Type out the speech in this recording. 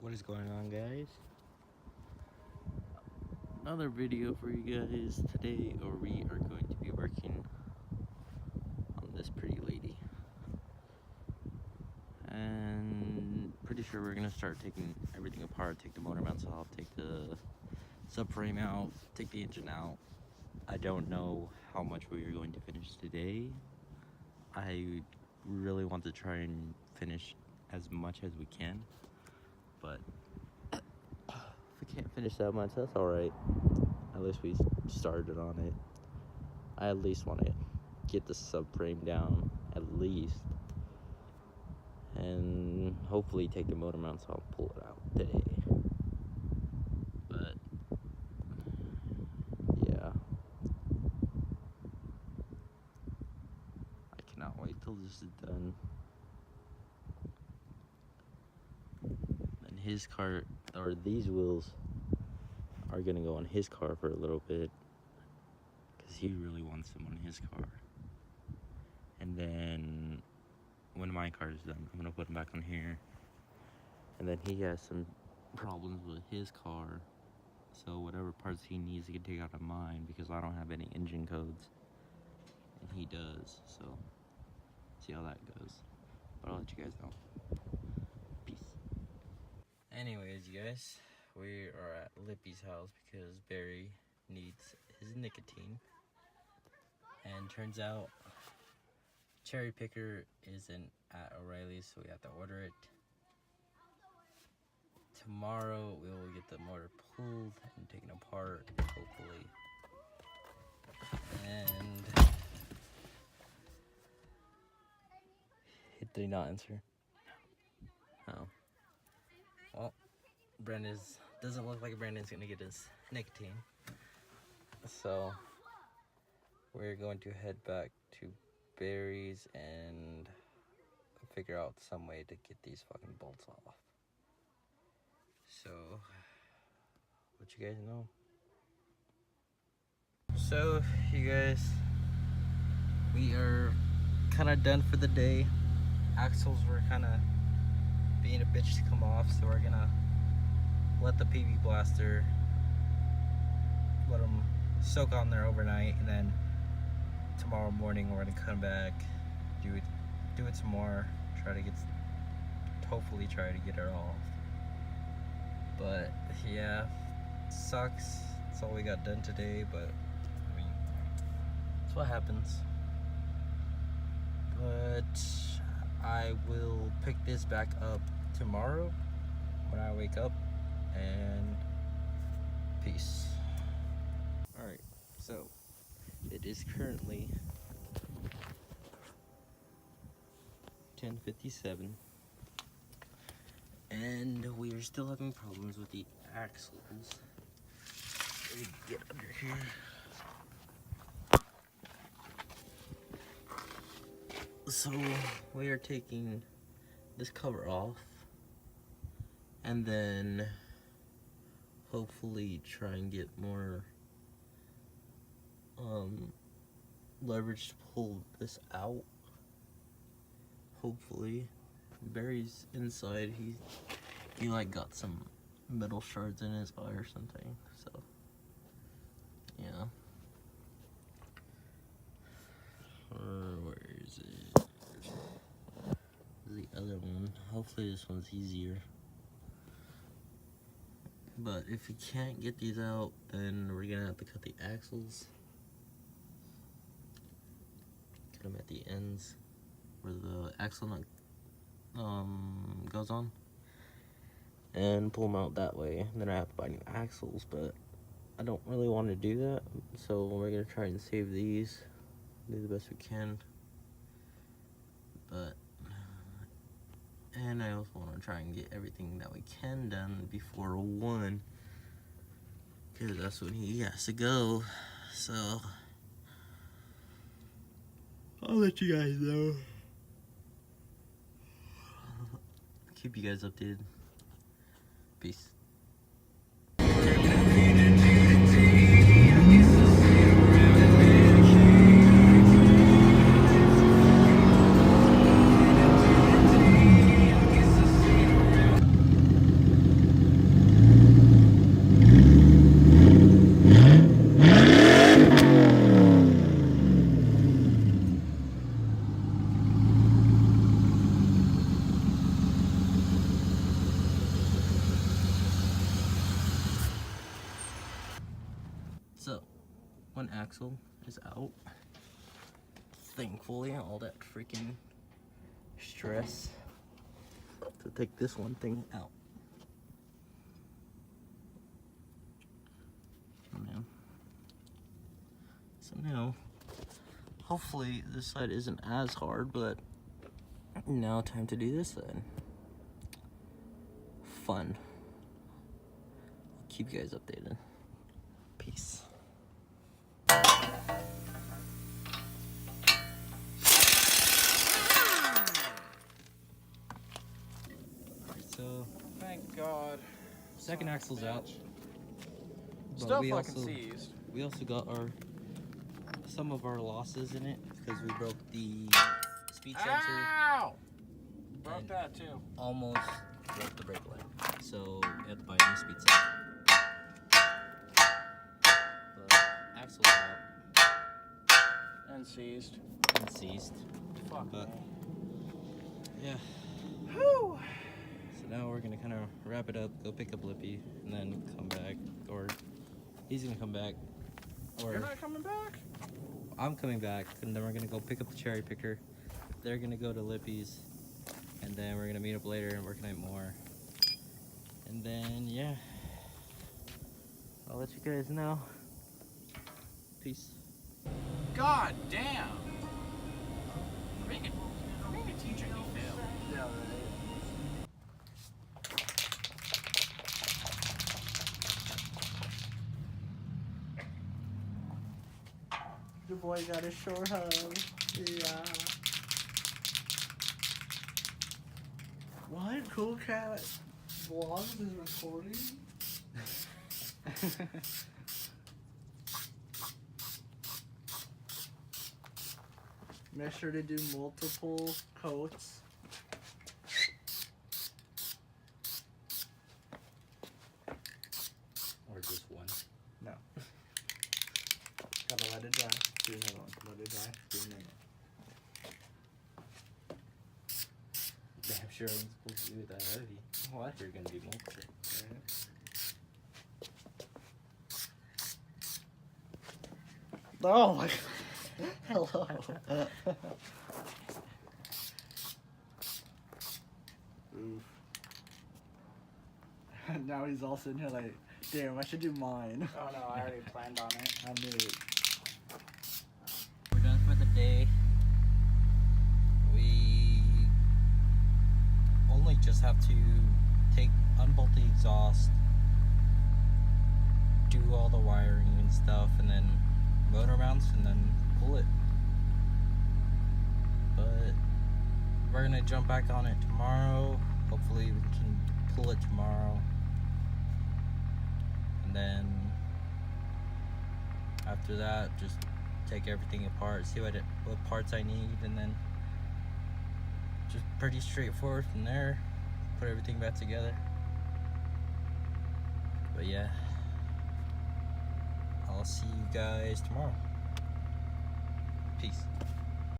What is going on, guys? Another video for you guys today, or we are going to be working on this pretty lady, and pretty sure we're gonna start taking everything apart, take the motor mounts off, take the subframe out, take the engine out. I don't know how much we are going to finish today. I really want to try and finish as much as we can, but if we can't finish that much, that's alright. At least we started on it. I at least want to get the subframe down, at least. And hopefully take the motor mounts off, pull it out today. But, yeah. I cannot wait till this is done. And his car, or these wheels, are gonna go on his car for a little bit because he really wants them on his car. And then when my car is done, I'm gonna put them back on here. And then he has some problems with his car, so whatever parts he needs, he can take out of mine because I don't have any engine codes, and he does. So see how that goes. But I'll let you guys know. Peace. Anyways, you guys, we are at Lippy's house because Barry needs his nicotine. And turns out cherry picker isn't at O'Reilly's, so we have to order it. Tomorrow we will get the motor pulled and taken apart, hopefully. And did he not answer? No. Well, doesn't look like Brandon's gonna get his nicotine, so we're going to head back to Barry's and figure out some way to get these fucking bolts off. So let you guys know. So you guys, we are kind of done for the day. Axles were kind of being a bitch to come off, so we're gonna let the PV Blaster, let them soak on there overnight, and then tomorrow morning we're gonna come back, do it some more, hopefully try to get it off. But yeah, sucks. That's all we got done today, but I mean, that's what happens. But I will pick this back up tomorrow when I wake up, and peace. Alright, so it is currently 10:57, and we are still having problems with the axles. Let me get under here. So we are taking this cover off, and then hopefully try and get more leverage to pull this out. Hopefully. Barry's inside. He like got some metal shards in his eye or something, so yeah. Where is it? The other one. Hopefully this one's easier. But if we can't get these out, then we're gonna have to cut the axles. Cut them at the ends where the axle nut goes on, and pull them out that way. And then I have to buy new axles, but I don't really want to do that, so we're gonna try and save these, do the best we can. But and I also want to try and get everything that we can done before 1, because that's when he has to go. So I'll let you guys know. Keep you guys updated. Peace. one axle is out. Thankfully, all that freaking stress to take this one thing out. Oh, man. So now, hopefully this side isn't as hard, but now time to do this then. Fun. I'll keep you guys updated. Peace. So, thank God. second axle's out. But Still fucking seized. We also got some of our losses in it because we broke the speed sensor. Ow! Broke that too. Almost broke the brake light. So we had to buy a new speed sensor. But axle's out And seized. and seized. Fuck But me. yeah. Whew. So now we're gonna kind of wrap it up, go pick up Lippy, and then come back, or he's gonna come back, or You're not coming back? I'm coming back, and then we're gonna go pick up the cherry picker. They're gonna go to Lippy's, and then we're gonna meet up later and work on it more. And then yeah, I'll let you guys know. Peace. God damn. Being a teacher, you fail. Yeah, right. Your boy got a short hug. Yeah. What? Cool Cat Vlogs is recording? Make sure to do multiple coats. Or just one. No. Gotta let it dry. Do another one. Let it dry. Do another one. I'm sure I'm supposed to do it that heavy. What? You're gonna be multiple. Oh my god. Hello. Oof. Now he's all sitting here like, damn, I should do mine. Oh no, I already planned on it. I knew it. We're done for the day. We only just have to unbolt the exhaust, do all the wiring and stuff, and then motor mounts, and then pull it. But we're gonna jump back on it tomorrow. Hopefully we can pull it tomorrow. And then after that, just take everything apart, see what parts I need, and then just pretty straightforward from there. Put everything back together. But yeah, I'll see you guys tomorrow. Peace.